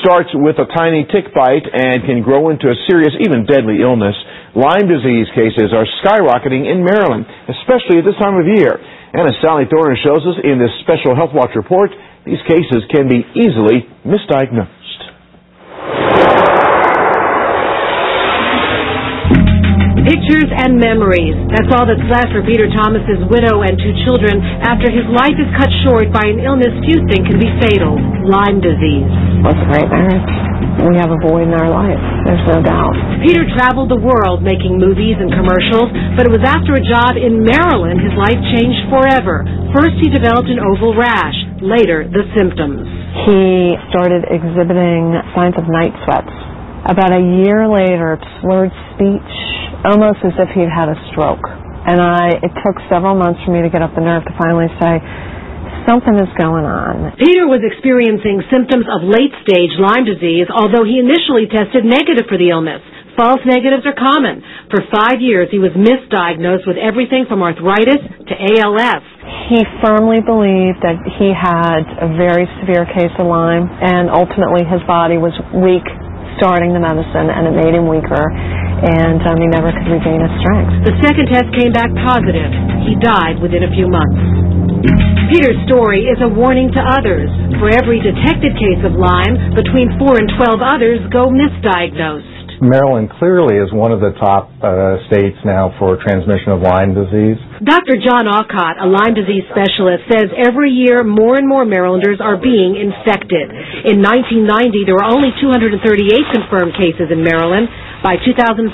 starts with a tiny tick bite and can grow into a serious, even deadly illness. Lyme disease cases are skyrocketing in Maryland, especially at this time of year. And as Sally Thorner shows us in this special Health Watch report, these cases can be easily misdiagnosed. Pictures and memories. That's all that's left for Peter Thomas's widow and 2 children after his life is cut short by an illness few think can be fatal, Lyme disease. Well, it's a great marriage. We have a void in our life. There's no doubt. Peter traveled the world making movies and commercials, but it was after a job in Maryland his life changed forever. First he developed an oval rash, later the symptoms. He started exhibiting signs of night sweats. About a year later, slurred speech, almost as if he'd had a stroke. And it took several months for me to get up the nerve to finally say, something is going on. Peter was experiencing symptoms of late-stage Lyme disease, although he initially tested negative for the illness. False negatives are common. For 5 years, he was misdiagnosed with everything from arthritis to ALS. He firmly believed that he had a very severe case of Lyme, and ultimately his body was weak starting the medicine, and it made him weaker, and he never could regain his strength. The second test came back positive. He died within a few months. Peter's story is a warning to others. For every detected case of Lyme, between 4 and 12 others go misdiagnosed. Maryland clearly is one of the top states now for transmission of Lyme disease. Dr. John Alcott, a Lyme disease specialist, says every year more and more Marylanders are being infected. In 1990, there were only 238 confirmed cases in Maryland. By 2005,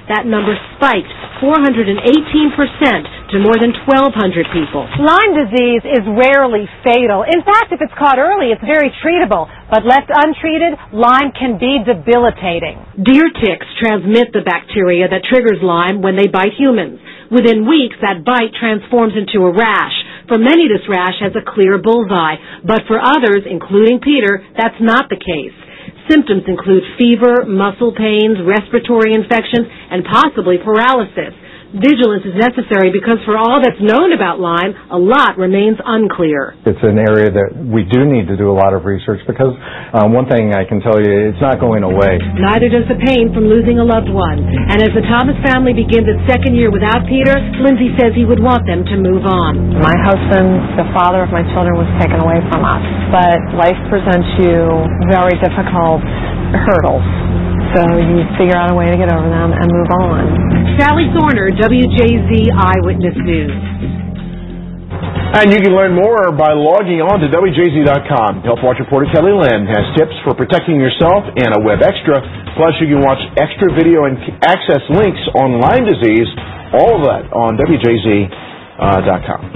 that number spiked 418% to more than 1,200 people. Lyme disease is rarely fatal. In fact, if it's caught early, it's very treatable. But left untreated, Lyme can be debilitating. Deer ticks transmit the bacteria that triggers Lyme when they bite humans. Within weeks, that bite transforms into a rash. For many, this rash has a clear bullseye. But for others, including Peter, that's not the case. Symptoms include fever, muscle pains, respiratory infections, and possibly paralysis. Vigilance is necessary because for all that's known about Lyme, a lot remains unclear. It's an area that we do need to do a lot of research because one thing I can tell you, it's not going away. Neither does the pain from losing a loved one. And as the Thomas family begins its second year without Peter, Lindsay says he would want them to move on. My husband, the father of my children, was taken away from us. But life presents you very difficult hurdles. So you figure out a way to get over them and move on. Sally Thorner, WJZ Eyewitness News. And you can learn more by logging on to WJZ.com. Health Watch reporter Kelly Lynn has tips for protecting yourself and a web extra. Plus, you can watch extra video and access links on Lyme disease. All of that on WJZ.com.